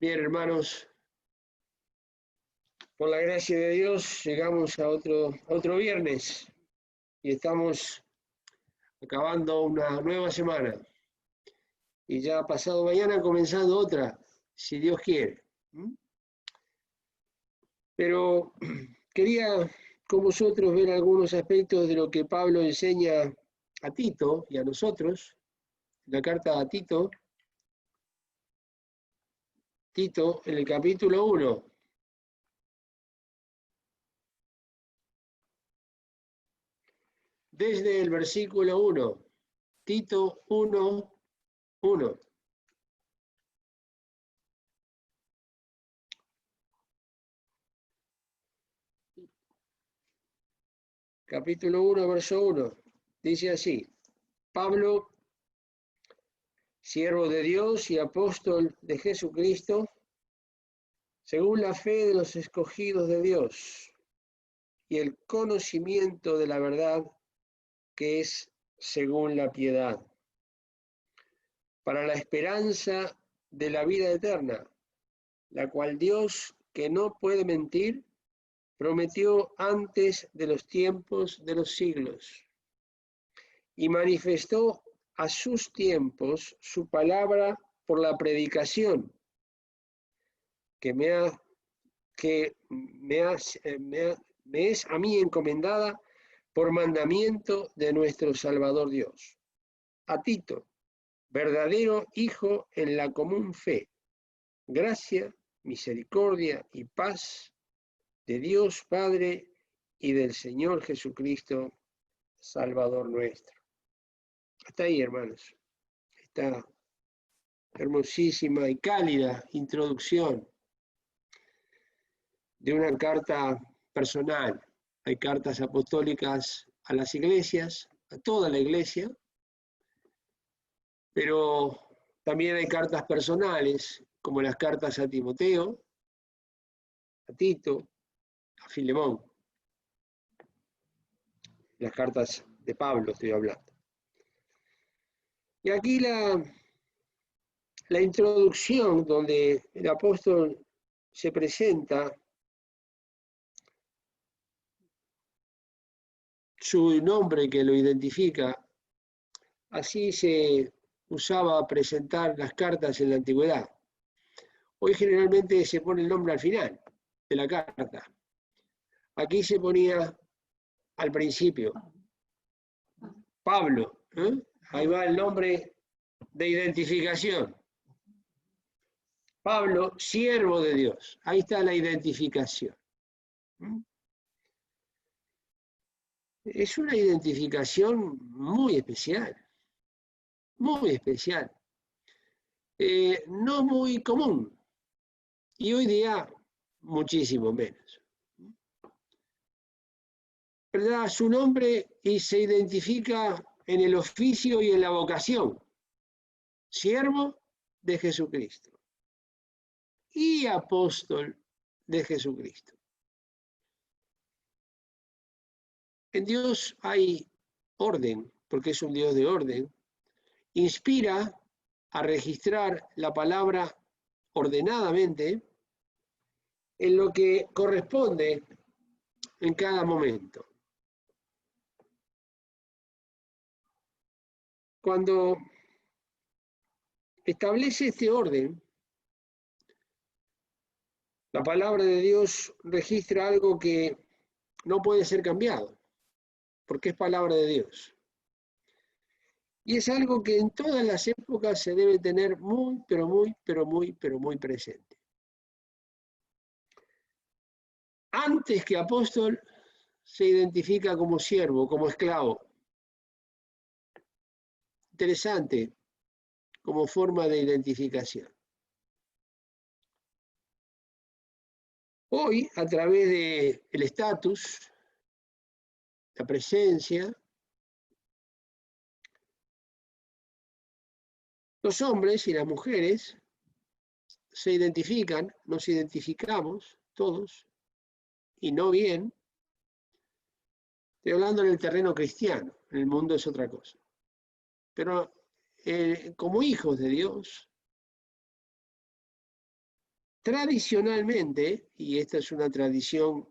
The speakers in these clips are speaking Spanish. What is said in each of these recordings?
Bien, hermanos, por la gracia de Dios llegamos a otro viernes y estamos acabando una nueva semana. Y ya pasado mañana comenzando otra, si Dios quiere. Pero quería con vosotros ver algunos aspectos de lo que Pablo enseña a Tito y a nosotros, la carta a Tito, en el capítulo 1. Desde el versículo 1, Tito 1, 1. Capítulo 1, verso 1. Dice así: Pablo, siervo de Dios y apóstol de Jesucristo, según la fe de los escogidos de Dios y el conocimiento de la verdad que es según la piedad, para la esperanza de la vida eterna, la cual Dios, que no puede mentir, prometió antes de los tiempos de los siglos, y manifestó a sus tiempos su palabra por la predicación que me es a mí encomendada por mandamiento de nuestro Salvador Dios. A Tito, verdadero hijo en la común fe, gracia, misericordia y paz de Dios Padre y del Señor Jesucristo, Salvador nuestro. Hasta ahí, hermanos. Esta hermosísima y cálida introducción de una carta personal. Hay cartas apostólicas a las iglesias, a toda la iglesia, pero también hay cartas personales, como las cartas a Timoteo, a Tito, a Filemón. Las cartas de Pablo estoy hablando. Y aquí la introducción donde el apóstol se presenta su nombre que lo identifica. Así se usaba presentar las cartas en la antigüedad. Hoy generalmente se pone el nombre al final de la carta. Aquí se ponía al principio. Pablo, ahí va el nombre de identificación. Pablo, siervo de Dios. Ahí está la identificación. Es una identificación muy especial. Muy especial. No muy común. Y hoy día, muchísimo menos. ¿Verdad? Su nombre y se identifica en el oficio y en la vocación. Siervo de Jesucristo y apóstol de Jesucristo. En Dios hay orden, porque es un Dios de orden. Inspira a registrar la palabra ordenadamente en lo que corresponde en cada momento. Cuando establece este orden, la palabra de Dios registra algo que no puede ser cambiado, porque es palabra de Dios. Y es algo que en todas las épocas se debe tener muy presente. Antes que apóstol, se identifica como siervo, como esclavo. Interesante como forma de identificación. Hoy, a través del estatus, la presencia, los hombres y las mujeres se identifican, nos identificamos todos, y no bien. Estoy hablando en el terreno cristiano, en el mundo es otra cosa. Pero como hijos de Dios, tradicionalmente, y esta es una tradición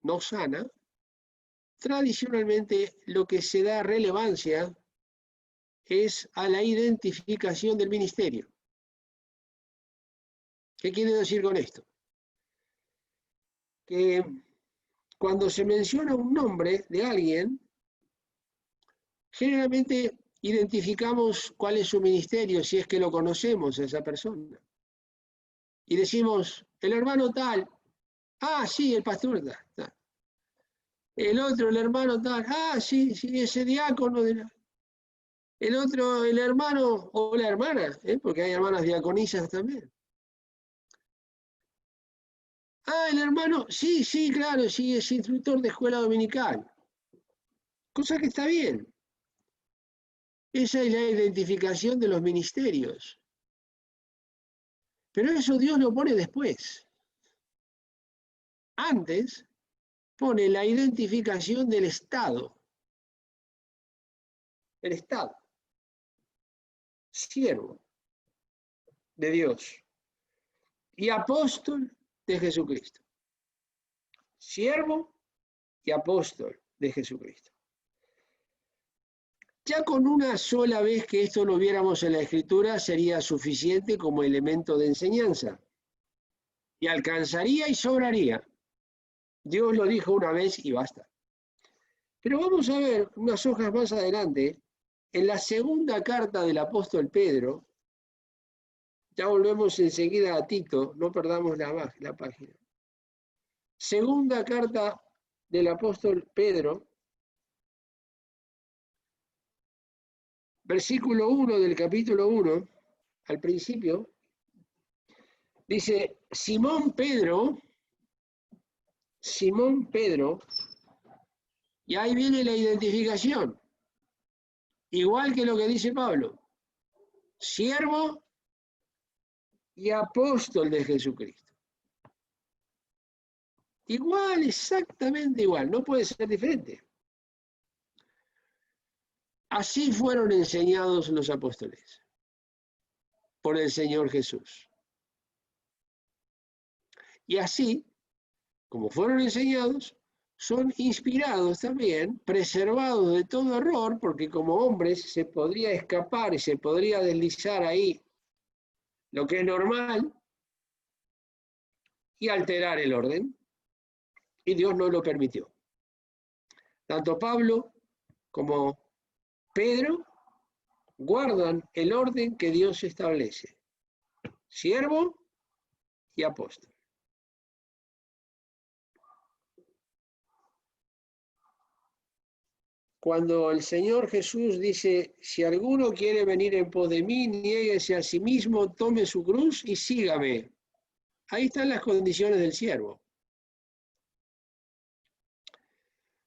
no sana, tradicionalmente lo que se da relevancia es a la identificación del ministerio. ¿Qué quiere decir con esto? Que cuando se menciona un nombre de alguien, generalmente identificamos cuál es su ministerio, si es que lo conocemos a esa persona. Y decimos, el hermano tal, ah, sí, el pastor tal, tal. El otro, el hermano tal, ah, sí, sí, ese diácono de la... El otro, el hermano o la hermana, porque hay hermanas diaconisas también. Ah, el hermano, sí, sí, claro, sí, es instructor de escuela dominical. Cosa que está bien. Esa es la identificación de los ministerios. Pero eso Dios lo pone después. Antes pone la identificación del Estado. El Estado. Siervo de Dios y apóstol de Jesucristo. Siervo y apóstol de Jesucristo. Ya con una sola vez que esto lo viéramos en la Escritura sería suficiente como elemento de enseñanza. Y alcanzaría y sobraría. Dios lo dijo una vez y basta. Pero vamos a ver unas hojas más adelante, en la segunda carta del apóstol Pedro, ya volvemos enseguida a Tito, no perdamos la página. Segunda carta del apóstol Pedro, versículo 1 del capítulo 1, al principio, dice, Simón Pedro, y ahí viene la identificación, igual que lo que dice Pablo, siervo y apóstol de Jesucristo. Igual, exactamente igual, no puede ser diferente. Así fueron enseñados los apóstoles por el Señor Jesús. Y así, como fueron enseñados, son inspirados también, preservados de todo error, porque como hombres se podría escapar y se podría deslizar ahí lo que es normal y alterar el orden, y Dios no lo permitió. Tanto Pablo como Pedro guardan el orden que Dios establece, siervo y apóstol. Cuando el Señor Jesús dice, si alguno quiere venir en pos de mí, niéguese a sí mismo, tome su cruz y sígame. Ahí están las condiciones del siervo.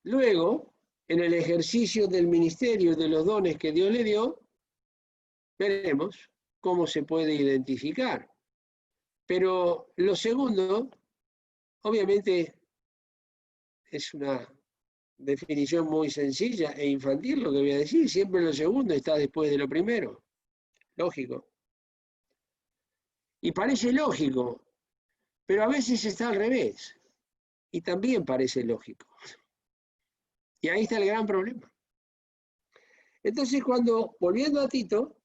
Luego, en el ejercicio del ministerio y de los dones que Dios le dio, veremos cómo se puede identificar. Pero lo segundo, obviamente, es una definición muy sencilla e infantil lo que voy a decir. Siempre lo segundo está después de lo primero. Lógico. Y parece lógico, pero a veces está al revés. Y también parece lógico. Y ahí está el gran problema. Entonces, volviendo a Tito,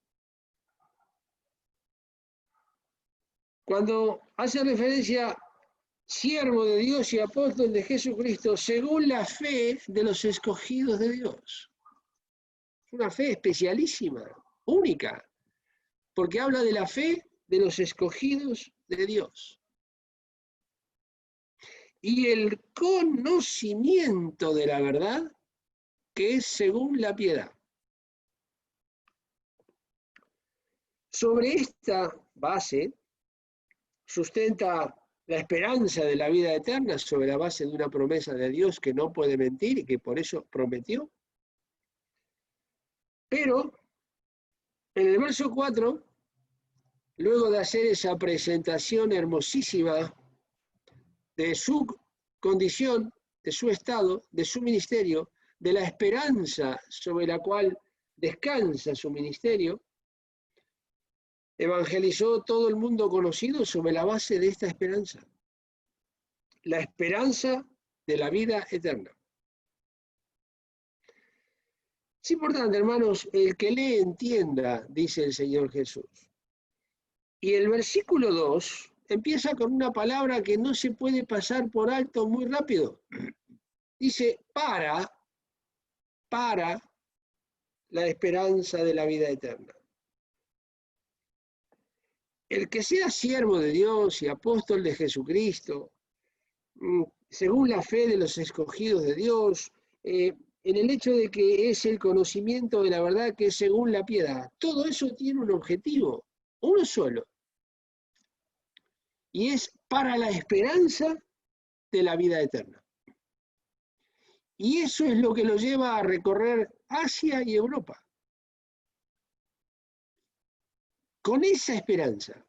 cuando hace referencia siervo de Dios y apóstol de Jesucristo, según la fe de los escogidos de Dios. Una fe especialísima, única, porque habla de la fe de los escogidos de Dios. Y el conocimiento de la verdad, que es según la piedad. Sobre esta base, sustenta la esperanza de la vida eterna sobre la base de una promesa de Dios que no puede mentir y que por eso prometió. Pero en el verso 4, luego de hacer esa presentación hermosísima de su condición, de su estado, de su ministerio, de la esperanza sobre la cual descansa su ministerio, evangelizó todo el mundo conocido sobre la base de esta esperanza, la esperanza de la vida eterna. Es importante, hermanos, el que lee entienda, dice el Señor Jesús. Y el versículo 2 empieza con una palabra que no se puede pasar por alto muy rápido. Dice, para la esperanza de la vida eterna. El que sea siervo de Dios y apóstol de Jesucristo, según la fe de los escogidos de Dios, en el hecho de que es el conocimiento de la verdad que es según la piedad, todo eso tiene un objetivo, uno solo, y es para la esperanza de la vida eterna. Y eso es lo que lo lleva a recorrer Asia y Europa. Con esa esperanza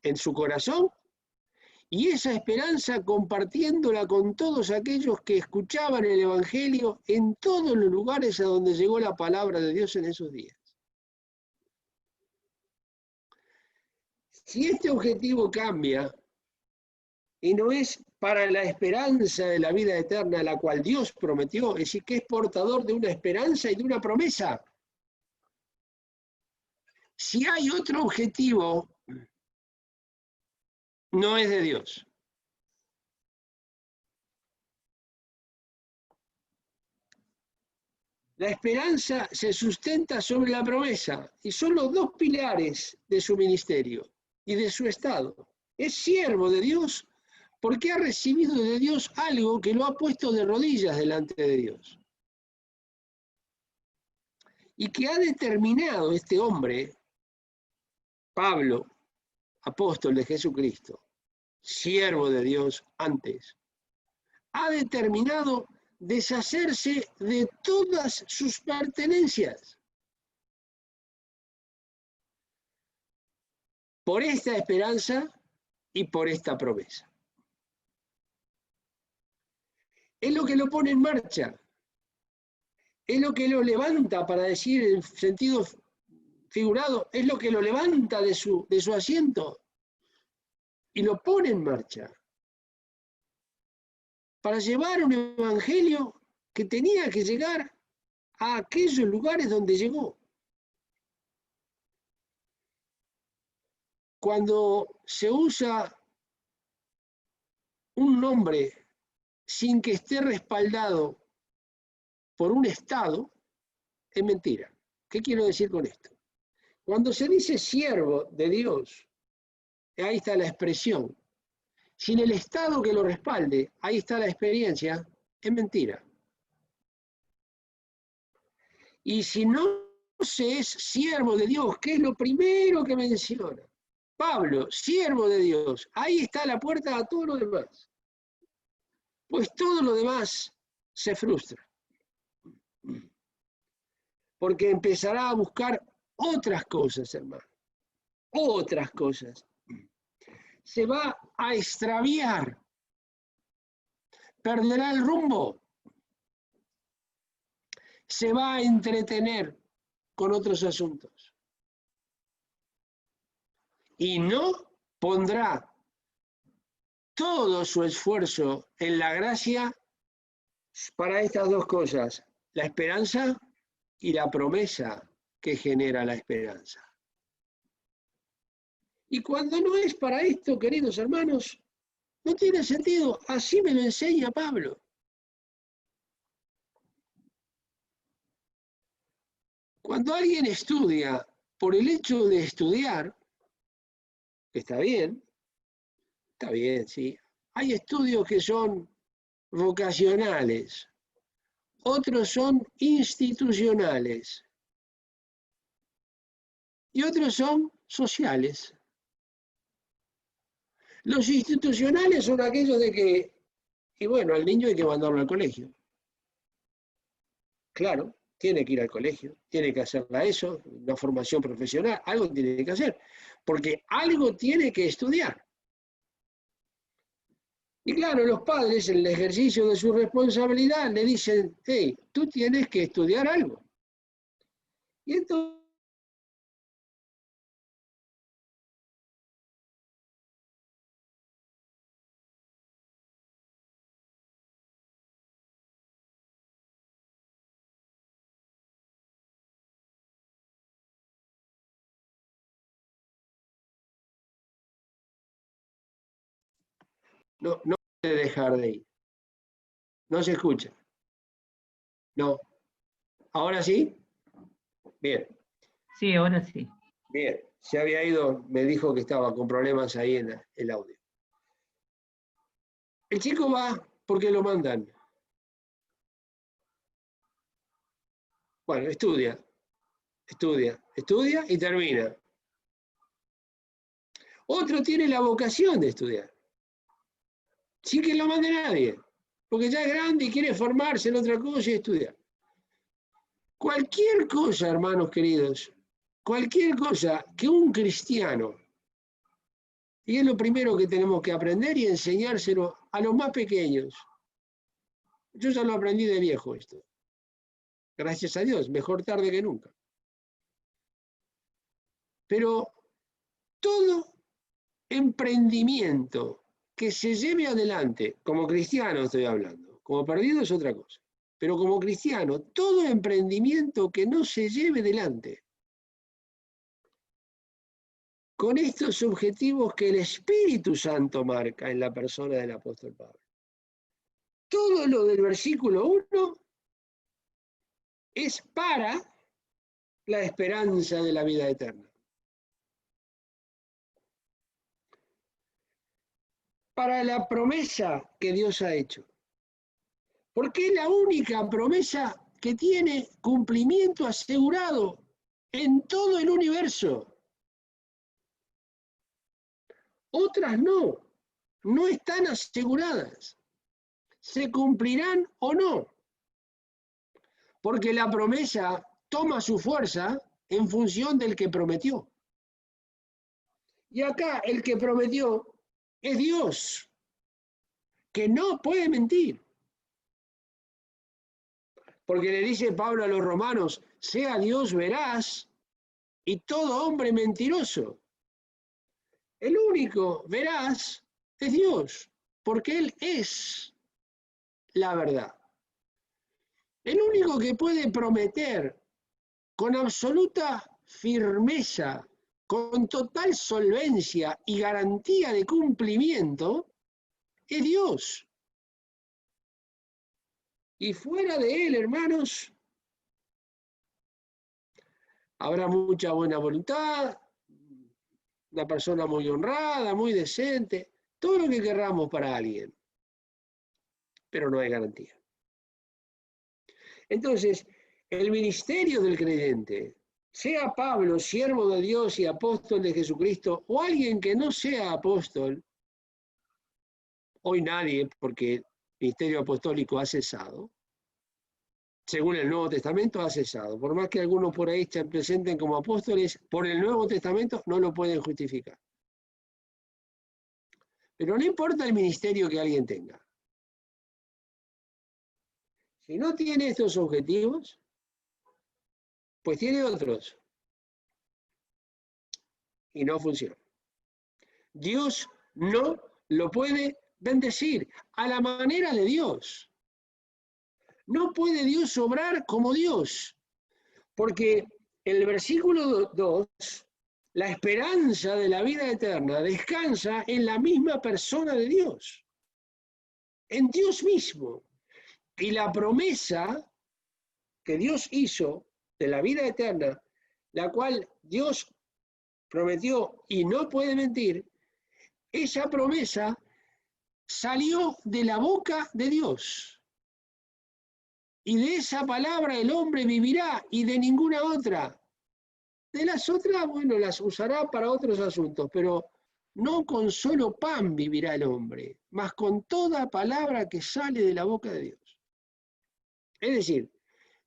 en su corazón y esa esperanza compartiéndola con todos aquellos que escuchaban el Evangelio en todos los lugares a donde llegó la palabra de Dios en esos días. Si este objetivo cambia y no es para la esperanza de la vida eterna, la cual Dios prometió, es decir, que es portador de una esperanza y de una promesa. Si hay otro objetivo, no es de Dios. La esperanza se sustenta sobre la promesa y son los dos pilares de su ministerio y de su estado. Es siervo de Dios porque ha recibido de Dios algo que lo ha puesto de rodillas delante de Dios. Y que ha determinado este hombre, Pablo, apóstol de Jesucristo, siervo de Dios antes, ha determinado deshacerse de todas sus pertenencias por esta esperanza y por esta promesa. Es lo que lo pone en marcha, es lo que lo levanta, para decir en sentido figurado, es lo que lo levanta de su asiento y lo pone en marcha para llevar un evangelio que tenía que llegar a aquellos lugares donde llegó. Cuando se usa un nombre sin que esté respaldado por un Estado, es mentira. ¿Qué quiero decir con esto? Cuando se dice siervo de Dios, ahí está la expresión. Sin el Estado que lo respalde, ahí está la experiencia, es mentira. Y si no se es siervo de Dios, ¿qué es lo primero que menciona? Pablo, siervo de Dios, ahí está la puerta a todo lo demás. Pues todo lo demás se frustra. Porque empezará a buscar otras cosas, hermano. Otras cosas. Se va a extraviar. Perderá el rumbo. Se va a entretener con otros asuntos. Y no pondrá todo su esfuerzo en la gracia para estas dos cosas, la esperanza y la promesa que genera la esperanza. Y cuando no es para esto, queridos hermanos, no tiene sentido. Así me lo enseña Pablo. Cuando alguien estudia por el hecho de estudiar, está bien, sí. Hay estudios que son vocacionales, otros son institucionales y otros son sociales. Los institucionales son aquellos de que, y bueno, al niño hay que mandarlo al colegio. Claro, tiene que ir al colegio, tiene que hacerla eso, una formación profesional, algo tiene que hacer, porque algo tiene que estudiar. Y claro, los padres en el ejercicio de su responsabilidad le dicen, hey, tú tienes que estudiar algo. Y entonces no puede dejar de ir. No se escucha. No. ¿Ahora sí? Bien. Sí, ahora sí. Bien. Se había ido, me dijo que estaba con problemas ahí en el audio. El chico va porque lo mandan. Bueno, estudia y termina. Otro tiene la vocación de estudiar, sin que lo mande nadie, porque ya es grande y quiere formarse en otra cosa y estudiar. Cualquier cosa, hermanos queridos, cualquier cosa que un cristiano, y es lo primero que tenemos que aprender y enseñárselo a los más pequeños. Yo ya lo aprendí de viejo esto. Gracias a Dios, mejor tarde que nunca. Pero todo emprendimiento que se lleve adelante, como cristiano estoy hablando, como perdido es otra cosa, pero como cristiano, todo emprendimiento que no se lleve adelante con estos objetivos que el Espíritu Santo marca en la persona del apóstol Pablo. Todo lo del versículo 1 es para la esperanza de la vida eterna. Para la promesa que Dios ha hecho. Porque es la única promesa que tiene cumplimiento asegurado en todo el universo. Otras no están aseguradas. ¿Se cumplirán o no? Porque la promesa toma su fuerza en función del que prometió. Y acá el que prometió es Dios, que no puede mentir. Porque le dice Pablo a los romanos, sea Dios veraz y todo hombre mentiroso. El único veraz es Dios, porque Él es la verdad. El único que puede prometer con absoluta firmeza, con total solvencia y garantía de cumplimiento, es Dios. Y fuera de Él, hermanos, habrá mucha buena voluntad, una persona muy honrada, muy decente, todo lo que querramos para alguien, pero no hay garantía. Entonces, el ministerio del creyente, sea Pablo, siervo de Dios y apóstol de Jesucristo, o alguien que no sea apóstol, hoy nadie, porque el ministerio apostólico ha cesado, según el Nuevo Testamento ha cesado. Por más que algunos por ahí se presenten como apóstoles, por el Nuevo Testamento no lo pueden justificar. Pero no importa el ministerio que alguien tenga. Si no tiene estos objetivos, pues tiene otros. Y no funciona. Dios no lo puede bendecir a la manera de Dios. No puede Dios obrar como Dios, porque en el versículo 2, la esperanza de la vida eterna descansa en la misma persona de Dios, en Dios mismo. Y la promesa que Dios hizo de la vida eterna, la cual Dios prometió y no puede mentir, esa promesa salió de la boca de Dios. Y de esa palabra el hombre vivirá y de ninguna otra. De las otras, bueno, las usará para otros asuntos, pero no con solo pan vivirá el hombre, mas con toda palabra que sale de la boca de Dios. Es decir,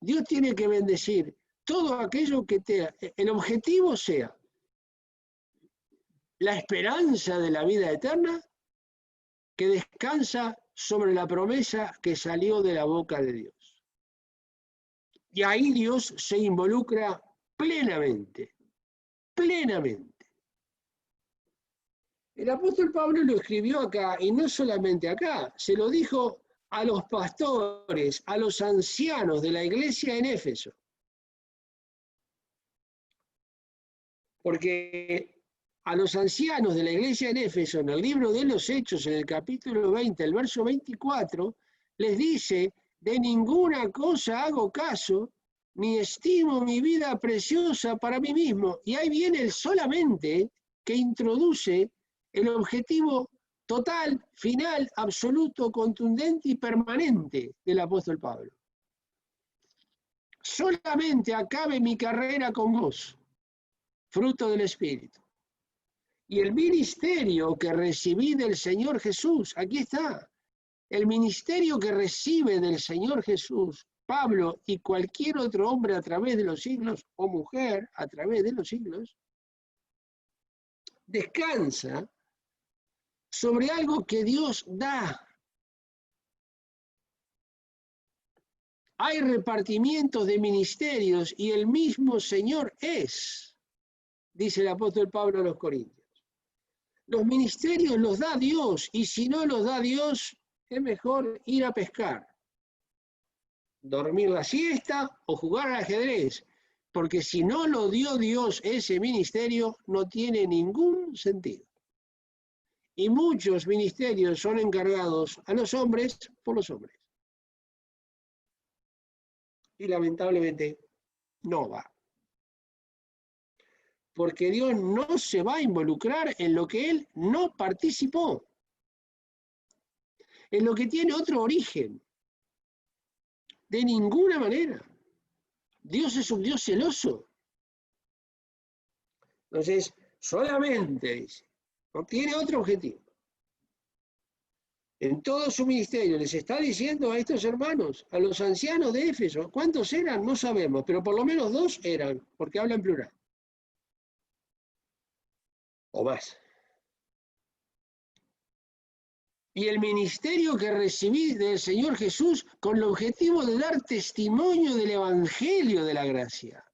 Dios tiene que bendecir todo aquello que el objetivo sea la esperanza de la vida eterna que descansa sobre la promesa que salió de la boca de Dios. Y ahí Dios se involucra plenamente. El apóstol Pablo lo escribió acá, y no solamente acá, se lo dijo a los pastores, a los ancianos de la iglesia en Éfeso. Porque a los ancianos de la iglesia en Éfeso, en el libro de los Hechos, en el capítulo 20, el verso 24, les dice: de ninguna cosa hago caso, ni estimo mi vida preciosa para mí mismo. Y ahí viene el solamente, que introduce el objetivo total, final, absoluto, contundente y permanente del apóstol Pablo. Solamente acabe mi carrera con gozo, fruto del Espíritu. Y el ministerio que recibí del Señor Jesús, aquí está, el ministerio que recibe del Señor Jesús, Pablo y cualquier otro hombre a través de los siglos, o mujer a través de los siglos, descansa sobre algo que Dios da. Hay repartimientos de ministerios y el mismo Señor es, dice el apóstol Pablo a los Corintios. Los ministerios los da Dios, y si no los da Dios, es mejor ir a pescar, dormir la siesta o jugar al ajedrez, porque si no lo dio Dios ese ministerio, no tiene ningún sentido. Y muchos ministerios son encargados a los hombres por los hombres. Y lamentablemente no va. Porque Dios no se va a involucrar en lo que Él no participó, en lo que tiene otro origen. De ninguna manera. Dios es un Dios celoso. Entonces, solamente, dice, no tiene otro objetivo. En todo su ministerio les está diciendo a estos hermanos, a los ancianos de Éfeso, ¿cuántos eran? No sabemos, pero por lo menos 2 eran, porque hablan plural. O más. Y el ministerio que recibí del Señor Jesús con el objetivo de dar testimonio del Evangelio de la gracia.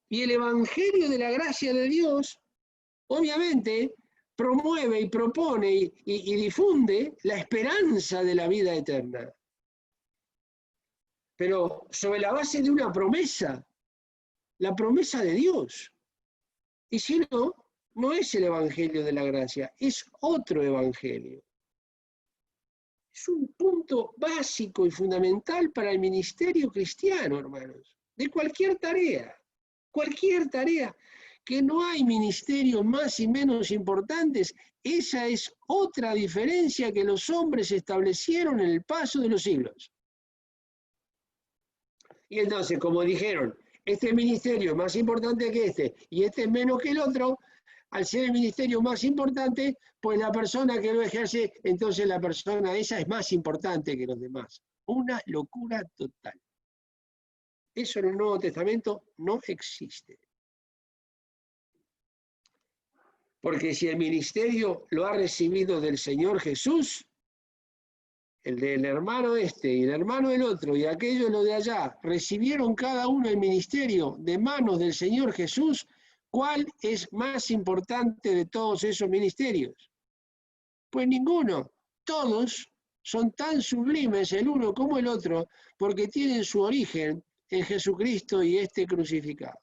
Y el Evangelio de la gracia de Dios, obviamente, promueve y propone y difunde la esperanza de la vida eterna. Pero sobre la base de una promesa, la promesa de Dios. Y si no, no es el Evangelio de la gracia, es otro Evangelio. Es un punto básico y fundamental para el ministerio cristiano, hermanos, de cualquier tarea, que no hay ministerios más y menos importantes. Esa es otra diferencia que los hombres establecieron en el paso de los siglos. Y entonces, como dijeron, este ministerio es más importante que este y este es menos que el otro, al ser el ministerio más importante, pues la persona que lo ejerce, entonces la persona esa es más importante que los demás. Una locura total. Eso en el Nuevo Testamento no existe. Porque si el ministerio lo ha recibido del Señor Jesús, el del hermano este y el hermano del otro y aquello lo de allá, recibieron cada uno el ministerio de manos del Señor Jesús, ¿cuál es más importante de todos esos ministerios? Pues ninguno. Todos son tan sublimes el uno como el otro porque tienen su origen en Jesucristo y este crucificado.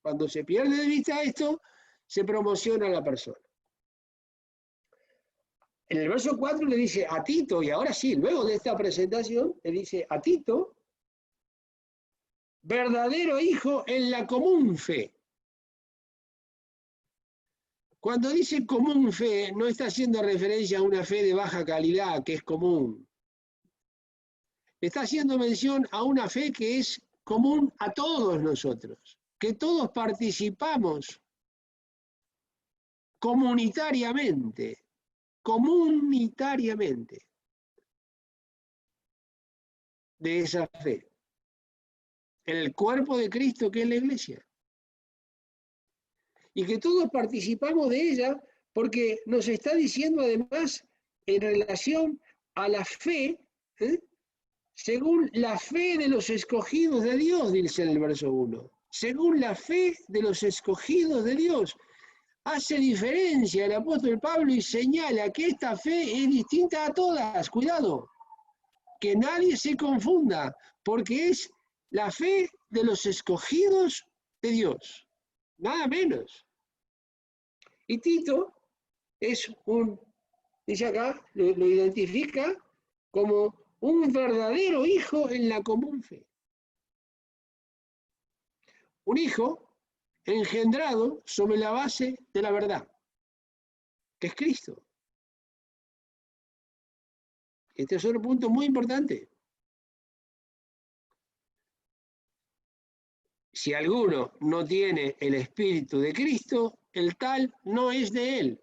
Cuando se pierde de vista esto, se promociona a la persona. En el verso 4 le dice a Tito, y ahora sí, luego de esta presentación, le dice a Tito, verdadero hijo en la común fe. Cuando dice común fe, no está haciendo referencia a una fe de baja calidad, que es común. Está haciendo mención a una fe que es común a todos nosotros, que todos participamos comunitariamente de esa fe, en el cuerpo de Cristo que es la iglesia. Y que todos participamos de ella porque nos está diciendo además en relación a la fe, según la fe de los escogidos de Dios, dice en el verso 1, según la fe de los escogidos de Dios. Hace diferencia el apóstol Pablo y señala que esta fe es distinta a todas. Cuidado, que nadie se confunda, porque es la fe de los escogidos de Dios, nada menos. Y Tito es dice acá, lo identifica como un verdadero hijo en la común fe. Un hijo engendrado sobre la base de la verdad, que es Cristo. Este es otro punto muy importante. Si alguno no tiene el Espíritu de Cristo, el tal no es de él.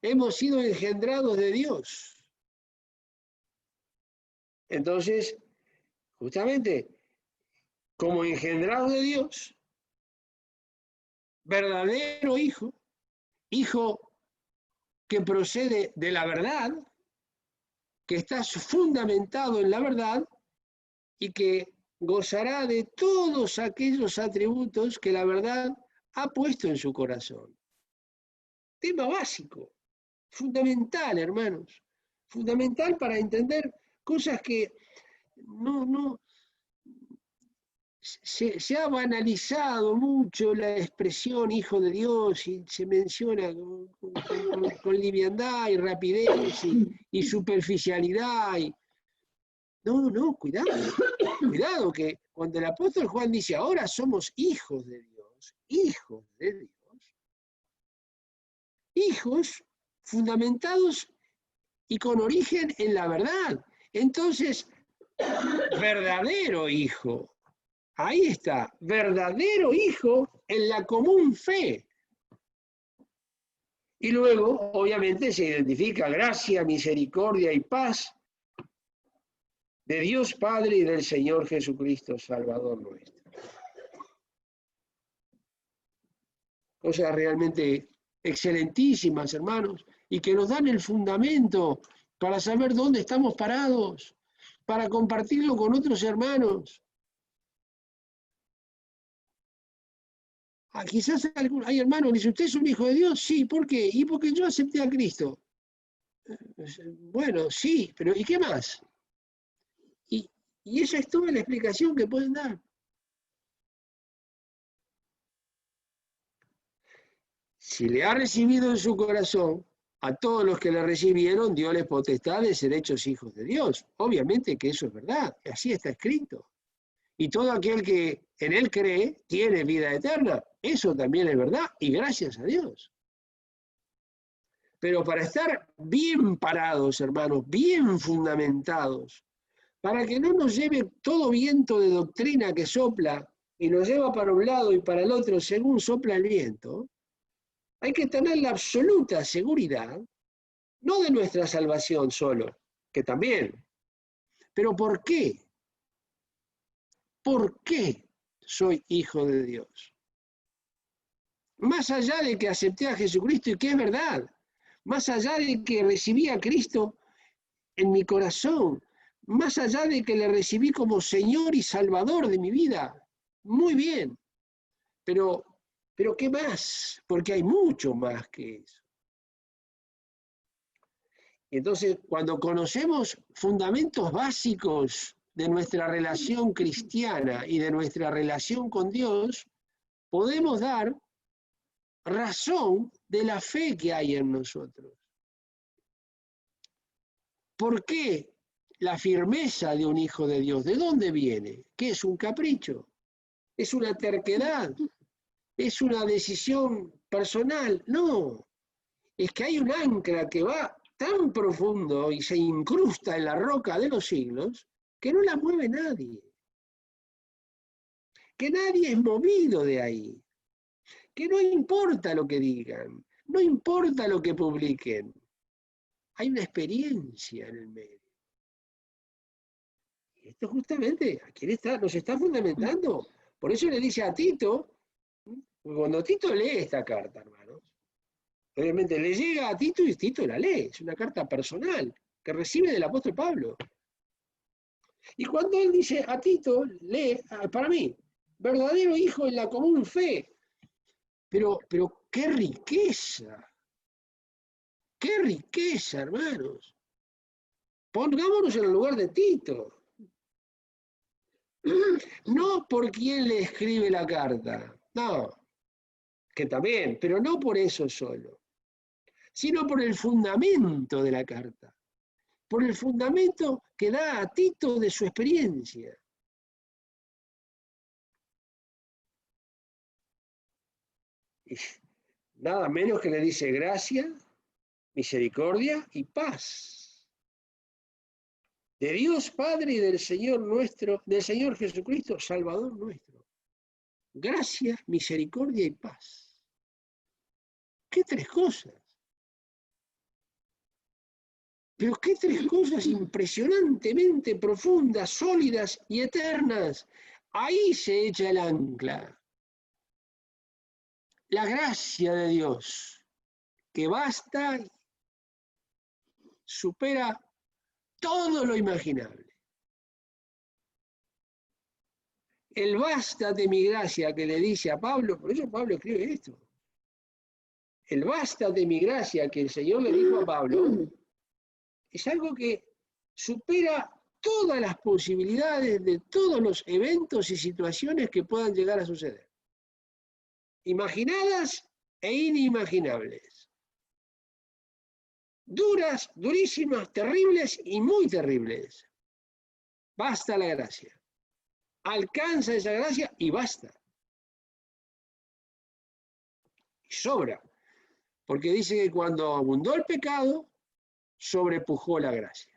Hemos sido engendrados de Dios. Entonces, justamente, como engendrados de Dios, verdadero hijo, hijo que procede de la verdad, que está fundamentado en la verdad y que gozará de todos aquellos atributos que la verdad ha puesto en su corazón. Tema básico, fundamental, hermanos, fundamental para entender cosas que no se ha banalizado mucho la expresión hijo de Dios y se menciona con liviandad y rapidez y superficialidad. No, cuidado, que cuando el apóstol Juan dice ahora somos hijos de Dios, hijos fundamentados y con origen en la verdad. Entonces, verdadero hijo. Ahí está, verdadero hijo en la común fe. Y luego, obviamente, se identifica gracia, misericordia y paz de Dios Padre y del Señor Jesucristo, Salvador nuestro. Cosas realmente excelentísimas, hermanos, y que nos dan el fundamento para saber dónde estamos parados, para compartirlo con otros hermanos. Quizás hay hermanos que dicen, ¿usted es un hijo de Dios? Sí, ¿por qué? Y porque yo acepté a Cristo. Bueno, sí, pero ¿y qué más? Y esa es toda la explicación que pueden dar. Si le ha recibido en su corazón, a todos los que le recibieron, Dios potestad de ser hechos hijos de Dios. Obviamente que eso es verdad, así está escrito. Y todo aquel que en él cree tiene vida eterna. Eso también es verdad, y gracias a Dios. Pero para estar bien parados, hermanos, bien fundamentados, para que no nos lleve todo viento de doctrina que sopla y nos lleva para un lado y para el otro según sopla el viento, hay que tener la absoluta seguridad, no de nuestra salvación solo, que también, pero ¿por qué? ¿Por qué soy hijo de Dios? Más allá de que acepté a Jesucristo y que es verdad, más allá de que recibí a Cristo en mi corazón, más allá de que le recibí como Señor y Salvador de mi vida, muy bien, pero ¿qué más? Porque hay mucho más que eso. Y entonces, cuando conocemos fundamentos básicos de nuestra relación cristiana y de nuestra relación con Dios, podemos dar razón de la fe que hay en nosotros. ¿Por qué la firmeza de un hijo de Dios? ¿De dónde viene? ¿Qué es un capricho? ¿Es una terquedad? ¿Es una decisión personal? No, es que hay un ancla que va tan profundo y se incrusta en la roca de los siglos que no la mueve nadie. Que nadie es movido de ahí. Que no importa lo que digan, no importa lo que publiquen. Hay una experiencia en el medio. Y esto justamente, ¿a quién nos está fundamentando? Por eso le dice a Tito, cuando Tito lee esta carta, hermanos, obviamente le llega a Tito y Tito la lee, es una carta personal que recibe del apóstol Pablo. Y cuando él dice a Tito, lee, para mí, verdadero hijo en la común fe, pero qué riqueza, hermanos. Pongámonos en el lugar de Tito. No por quién le escribe la carta, no. que también, pero no por eso solo, sino por el fundamento de la carta, por el fundamento que da a Tito de su experiencia. Y nada menos que le dice gracia, misericordia y paz. De Dios Padre y del Señor nuestro, del Señor Jesucristo, Salvador nuestro. Gracia, misericordia y paz. ¿Qué tres cosas? Pero qué tres cosas impresionantemente profundas, sólidas y eternas. Ahí se echa el ancla. La gracia de Dios, que basta, supera todo lo imaginable. El bástate mi gracia que le dice a Pablo, por eso Pablo escribe esto. El bástate mi gracia que el Señor le dijo a Pablo es algo que supera todas las posibilidades de todos los eventos y situaciones que puedan llegar a suceder. Imaginadas e inimaginables. Duras, durísimas, terribles y muy terribles. Basta la gracia. Alcanza esa gracia y basta. Y sobra. Porque dice que cuando abundó el pecado, sobrepujó la gracia.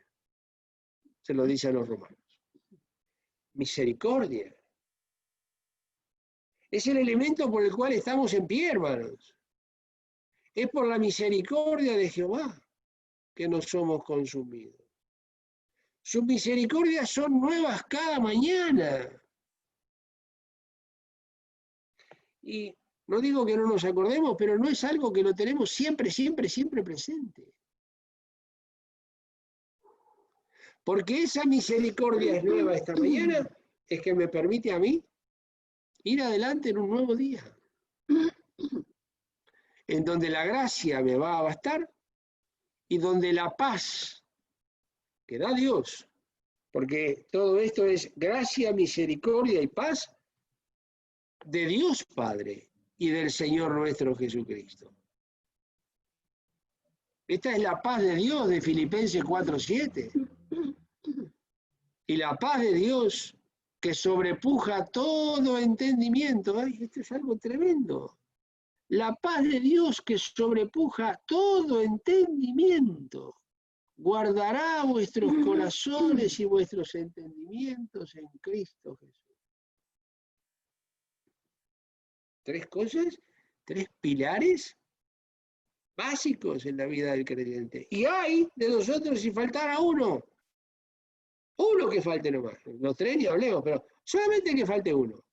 Se lo dice a los romanos. Misericordia. Es el elemento por el cual estamos en pie, hermanos. Es por la misericordia de Jehová que no somos consumidos. Sus misericordias son nuevas cada mañana. Y no digo que no nos acordemos, pero no es algo que lo tenemos siempre, siempre, siempre presente. Porque esa misericordia es nueva esta mañana, es que me permite a mí ir adelante en un nuevo día, en donde la gracia me va a bastar y donde la paz que da Dios, porque todo esto es gracia, misericordia y paz de Dios Padre y del Señor nuestro Jesucristo. Esta es la paz de Dios de Filipenses 4:7. Y la paz de Dios que sobrepuja todo entendimiento. Ay, esto es algo tremendo. La paz de Dios que sobrepuja todo entendimiento. Guardará vuestros corazones y vuestros entendimientos en Cristo Jesús. Tres cosas, tres pilares básicos en la vida del creyente. Y hay de nosotros si faltara uno. Uno que falte nomás. Los tres ni hablemos, pero solamente que falte uno.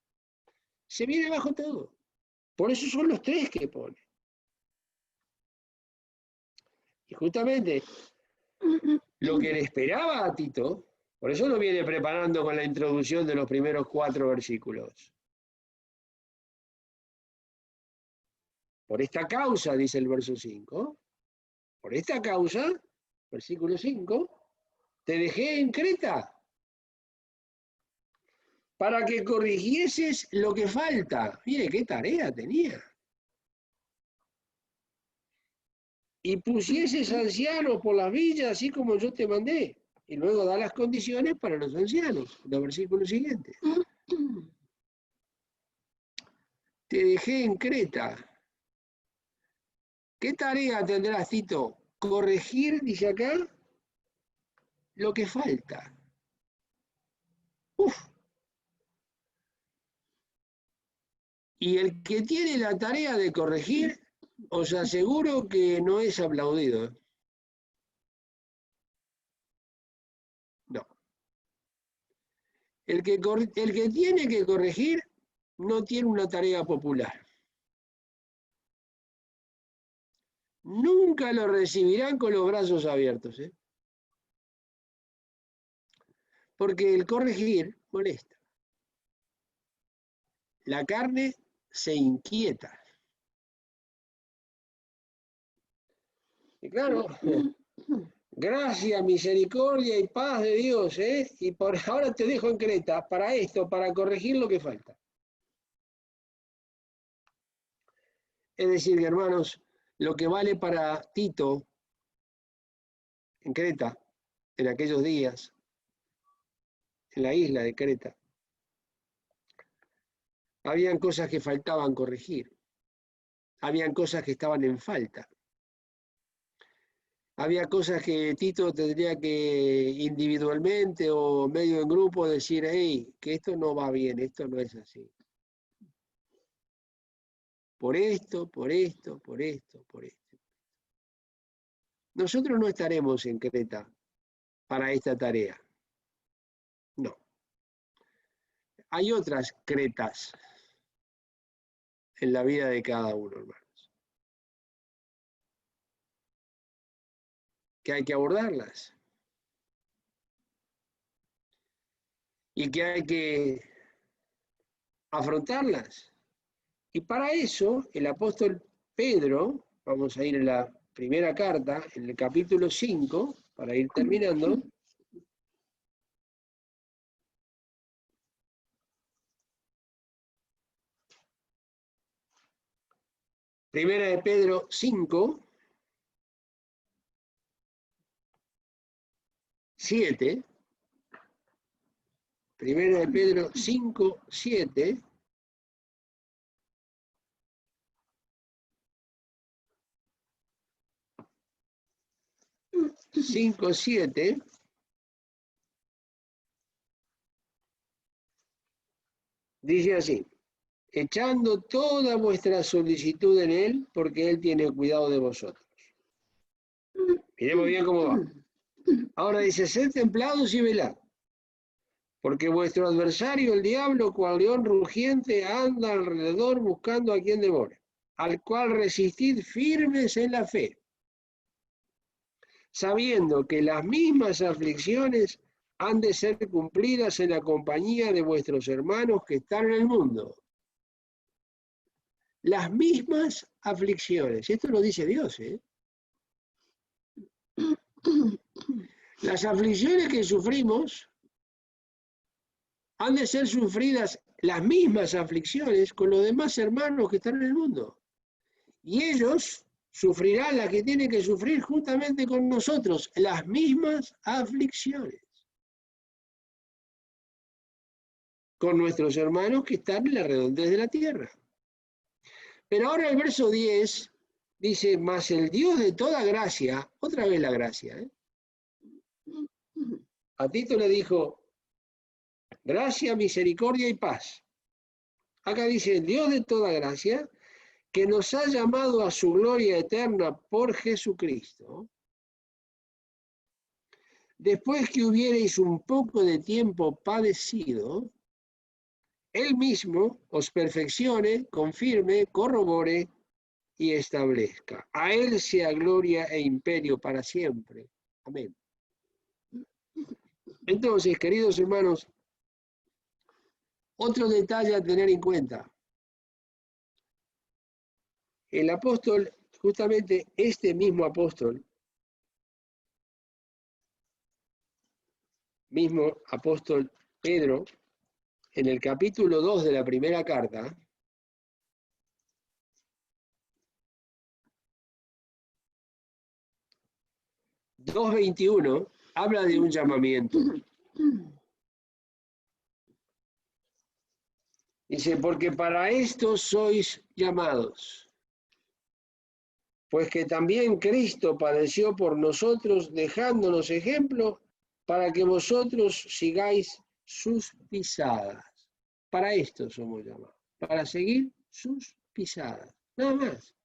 Se viene bajo todo. Por eso son los tres que pone. Y justamente lo que le esperaba a Tito, por eso lo viene preparando con la introducción de los primeros 4 versículos. Por esta causa, dice el verso 5, por esta causa, versículo 5, te dejé en Creta para que corrigieses lo que falta. Mire qué tarea tenía. Y pusieses ancianos por las villas, así como yo te mandé. Y luego da las condiciones para los ancianos, los versículos siguientes. Te dejé en Creta. ¿Qué tarea tendrás, Tito? Corregir, dice acá, lo que falta. Uf. Y el que tiene la tarea de corregir, os aseguro que no es aplaudido. No. El que tiene que corregir no tiene una tarea popular. Nunca lo recibirán con los brazos abiertos, ¿eh? Porque el corregir molesta. La carne se inquieta. Y claro, gracia, misericordia y paz de Dios, ¿eh? Y por ahora te dejo en Creta para esto, para corregir lo que falta. Es decir, hermanos, lo que vale para Tito en Creta, en aquellos días, en la isla de Creta, habían cosas que faltaban corregir, habían cosas que estaban en falta, había cosas que Tito tendría que individualmente o medio en grupo decir, hey, que esto no va bien, esto no es así. Por esto, por esto, por esto, por esto. Nosotros no estaremos en Creta para esta tarea. No. Hay otras Cretas en la vida de cada uno, hermanos, que hay que abordarlas y que hay que afrontarlas. Y para eso el apóstol Pedro, vamos a ir en la primera carta, en el capítulo 5, para ir terminando. Primera de Pedro 5, 7. Primera de Pedro 5, 7. 5, 7. Dice así: echando toda vuestra solicitud en él, porque él tiene cuidado de vosotros. Miremos bien cómo va. Ahora dice, sed templados y velad, porque vuestro adversario, el diablo, cual león rugiente, anda alrededor buscando a quien devore, al cual resistid firmes en la fe, sabiendo que las mismas aflicciones han de ser cumplidas en la compañía de vuestros hermanos que están en el mundo. Las mismas aflicciones. Esto lo dice Dios, ¿eh? Las aflicciones que sufrimos han de ser sufridas, las mismas aflicciones, con los demás hermanos que están en el mundo. Y ellos sufrirán las que tienen que sufrir juntamente con nosotros, las mismas aflicciones, con nuestros hermanos que están en la redondez de la tierra. Pero ahora el verso 10 dice, mas el Dios de toda gracia, otra vez la gracia, ¿eh? A Tito le dijo, gracia, misericordia y paz. Acá dice, el Dios de toda gracia, que nos ha llamado a su gloria eterna por Jesucristo, después que hubierais un poco de tiempo padecido, Él mismo os perfeccione, confirme, corrobore y establezca. A Él sea gloria e imperio para siempre. Amén. Entonces, queridos hermanos, otro detalle a tener en cuenta. El apóstol, justamente este mismo apóstol Pedro, en el capítulo 2 de la primera carta, (2:21), habla de un llamamiento. Dice, porque para esto sois llamados, pues que también Cristo padeció por nosotros, dejándonos ejemplo para que vosotros sigáis sus pisadas. Para esto somos llamados, para seguir sus pisadas, nada más.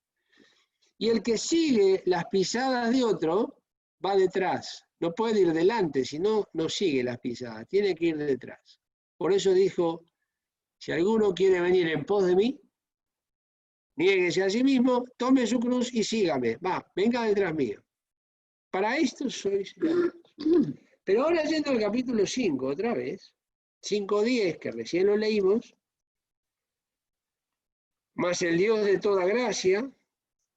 Y el que sigue las pisadas de otro va detrás, no puede ir delante, sino no sigue las pisadas, tiene que ir detrás. Por eso dijo, si alguno quiere venir en pos de mí, niéguese a sí mismo, tome su cruz y sígame. Venga detrás mío. Para esto sois llamados. Pero ahora yendo al capítulo 5 otra vez, 5:10, que recién lo leímos, más el Dios de toda gracia,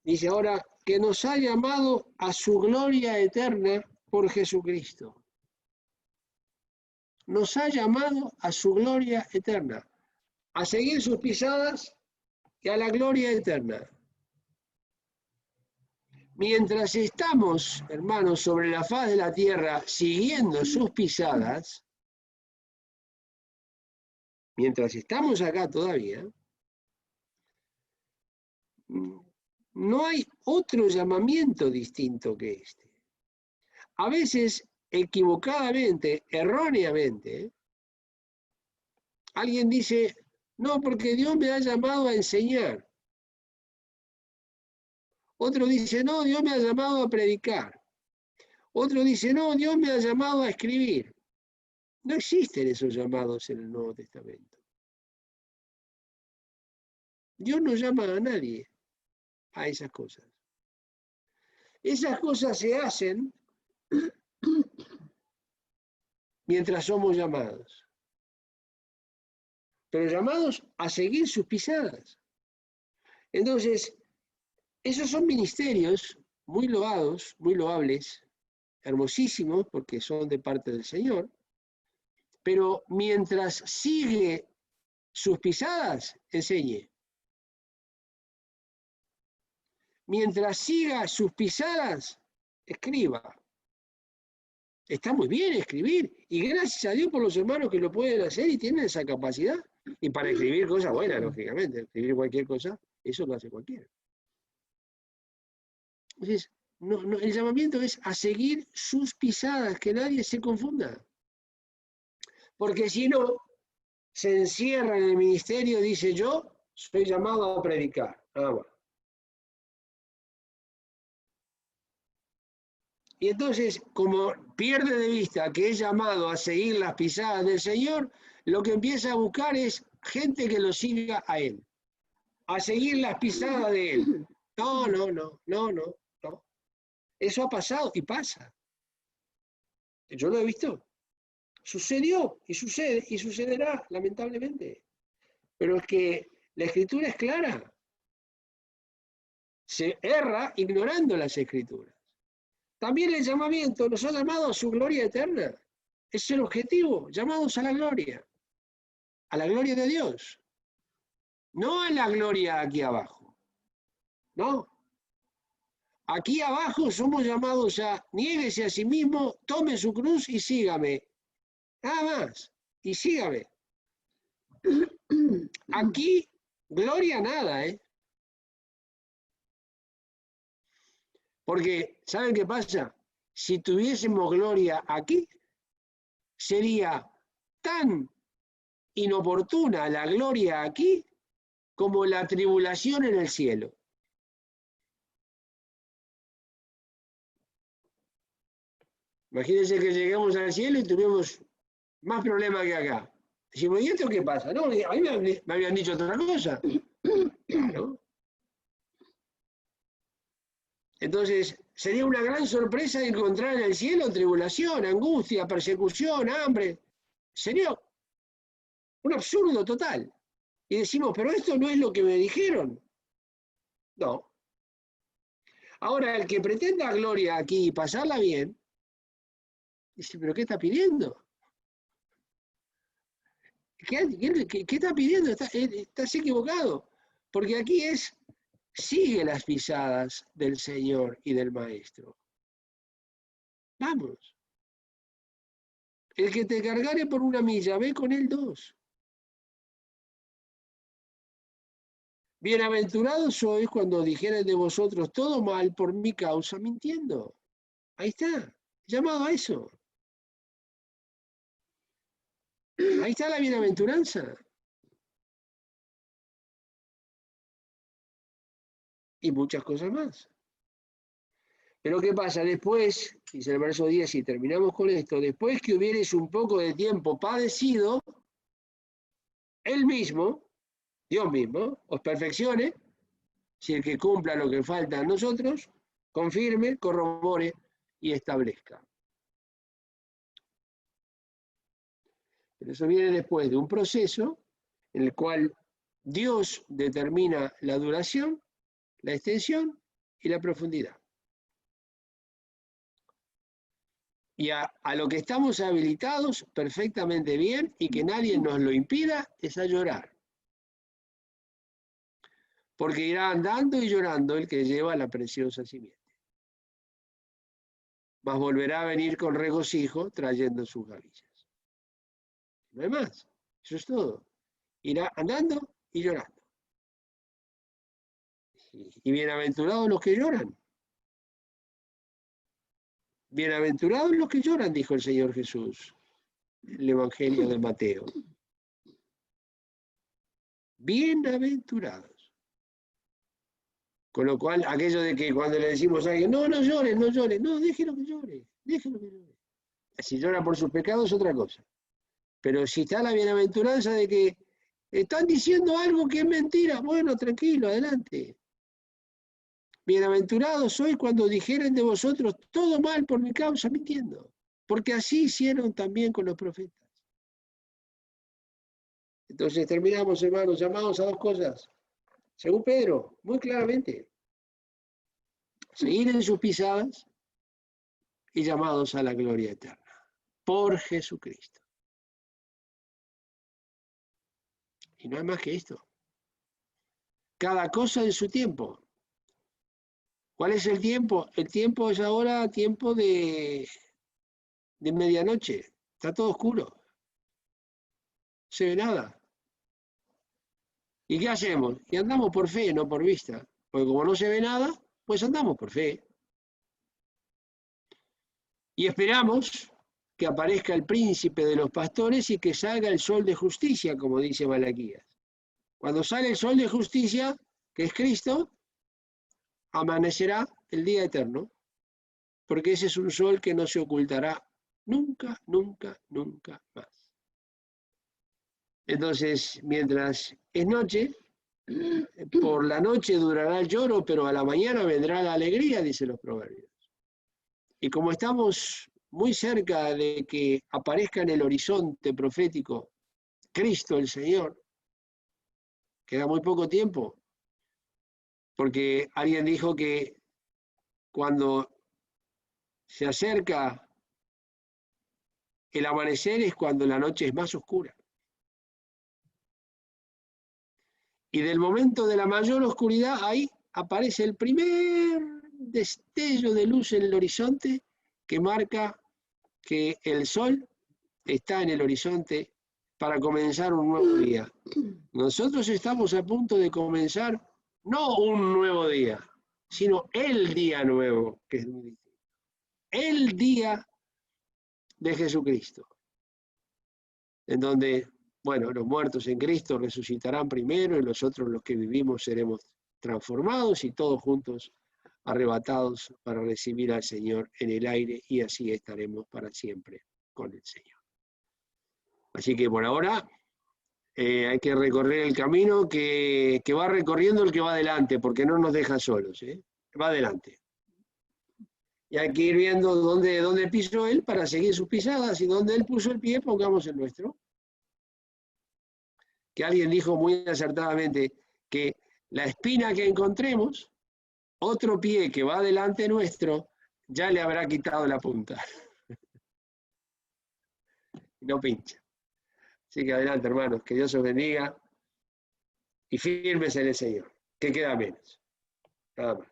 dice ahora, que nos ha llamado a su gloria eterna por Jesucristo. Nos ha llamado a su gloria eterna, a seguir sus pisadas y a la gloria eterna. Mientras estamos, hermanos, sobre la faz de la tierra, siguiendo sus pisadas, mientras estamos acá todavía, no hay otro llamamiento distinto que este. A veces, equivocadamente, erróneamente, alguien dice, no, porque Dios me ha llamado a enseñar. Otro dice, no, Dios me ha llamado a predicar. Otro dice, no, Dios me ha llamado a escribir. No existen esos llamados en el Nuevo Testamento. Dios no llama a nadie a esas cosas. Esas cosas se hacen mientras somos llamados. Pero llamados a seguir sus pisadas. Entonces, esos son ministerios muy loados, muy loables, hermosísimos, porque son de parte del Señor, pero mientras sigue sus pisadas, enseñe. Mientras siga sus pisadas, escriba. Está muy bien escribir, y gracias a Dios por los hermanos que lo pueden hacer y tienen esa capacidad. Y para escribir cosas buenas, lógicamente, escribir cualquier cosa, eso lo hace cualquiera. Entonces, el llamamiento es a seguir sus pisadas, que nadie se confunda. Porque si no, se encierra en el ministerio, dice yo, soy llamado a predicar. Bueno. Y entonces, como pierde de vista que es llamado a seguir las pisadas del Señor, lo que empieza a buscar es gente que lo siga a Él, a seguir las pisadas de Él. No. Eso ha pasado y pasa. Yo lo he visto. Sucedió y sucede y sucederá, lamentablemente. Pero es que la Escritura es clara. Se erra ignorando las Escrituras. También el llamamiento nos ha llamado a su gloria eterna. Es el objetivo, llamados a la gloria de Dios. No a la gloria aquí abajo. No. Aquí abajo somos llamados a niéguese a sí mismo, tome su cruz y sígame. Nada más. Y sígame. Aquí, gloria nada, ¿eh? Porque, ¿saben qué pasa? Si tuviésemos gloria aquí, sería tan inoportuna la gloria aquí como la tribulación en el cielo. Imagínense que lleguemos al cielo y tuvimos más problemas que acá. Decimos, ¿y esto qué pasa? No, a mí me habían dicho otra cosa. Claro. Entonces, sería una gran sorpresa encontrar en el cielo tribulación, angustia, persecución, hambre. Sería un absurdo total. Y decimos, pero esto no es lo que me dijeron. No. Ahora, el que pretenda gloria aquí y pasarla bien, dice, ¿pero qué está pidiendo? ¿Qué está pidiendo? Estás equivocado. Porque aquí sigue las pisadas del Señor y del Maestro. Vamos. El que te cargare por una milla, ve con él 2. Bienaventurados sois cuando dijeren de vosotros todo mal por mi causa mintiendo. Ahí está, llamado a eso. Ahí está la bienaventuranza. Y muchas cosas más. Pero ¿qué pasa? Después, dice el verso 10, y terminamos con esto, después que hubiereis un poco de tiempo padecido, Él mismo, Dios mismo, os perfeccione, si el que cumpla lo que falta a nosotros, confirme, corrobore y establezca. Pero eso viene después de un proceso en el cual Dios determina la duración, la extensión y la profundidad. Y a lo que estamos habilitados perfectamente bien y que nadie nos lo impida es a llorar. Porque irá andando y llorando el que lleva la preciosa simiente. mas volverá a venir con regocijo trayendo sus gavillas. No hay más, eso es todo. Irá andando y llorando. Y bienaventurados los que lloran. Bienaventurados los que lloran, dijo el Señor Jesús, el Evangelio de Mateo. Bienaventurados. Con lo cual, aquello de que cuando le decimos a alguien, no llores, no llores, no, déjelo que llore, déjelo que llore. Si llora por sus pecados es otra cosa. Pero si está la bienaventuranza de que están diciendo algo que es mentira, bueno, tranquilo, adelante. Bienaventurados sois cuando dijeren de vosotros todo mal por mi causa, mintiendo. Porque así hicieron también con los profetas. Entonces terminamos, hermanos, llamados a dos cosas. Según Pedro, muy claramente. Seguir en sus pisadas y llamados a la gloria eterna. Por Jesucristo. Y no hay más que esto. Cada cosa en su tiempo. ¿Cuál es el tiempo? El tiempo es ahora tiempo de medianoche. Está todo oscuro. No se ve nada. ¿Y qué hacemos? Y andamos por fe, no por vista. Porque como no se ve nada, pues andamos por fe. Y esperamos que aparezca el príncipe de los pastores y que salga el sol de justicia, como dice Malaquías. Cuando sale el sol de justicia, que es Cristo, amanecerá el día eterno, porque ese es un sol que no se ocultará nunca, nunca, nunca más. Entonces, mientras es noche, por la noche durará el lloro, pero a la mañana vendrá la alegría, dicen los proverbios. Y como estamos muy cerca de que aparezca en el horizonte profético Cristo el Señor, queda muy poco tiempo, porque alguien dijo que cuando se acerca el amanecer es cuando la noche es más oscura. Y del momento de la mayor oscuridad, ahí aparece el primer destello de luz en el horizonte que marca que el sol está en el horizonte para comenzar un nuevo día. Nosotros estamos a punto de comenzar no un nuevo día, sino el día nuevo, que es muy distinto. El día de Jesucristo, en donde, bueno, los muertos en Cristo resucitarán primero y nosotros los que vivimos seremos transformados y todos juntos arrebatados para recibir al Señor en el aire y así estaremos para siempre con el Señor. Así que por ahora hay que recorrer el camino que va recorriendo el que va adelante, porque no nos deja solos, va adelante. Y hay que ir viendo dónde pisó él para seguir sus pisadas y donde él puso el pie, pongamos el nuestro. Que alguien dijo muy acertadamente que la espina que encontremos, otro pie que va delante nuestro, ya le habrá quitado la punta. Y no pincha. Así que adelante, hermanos, que Dios os bendiga y firmes en el Señor, que queda menos. Nada más.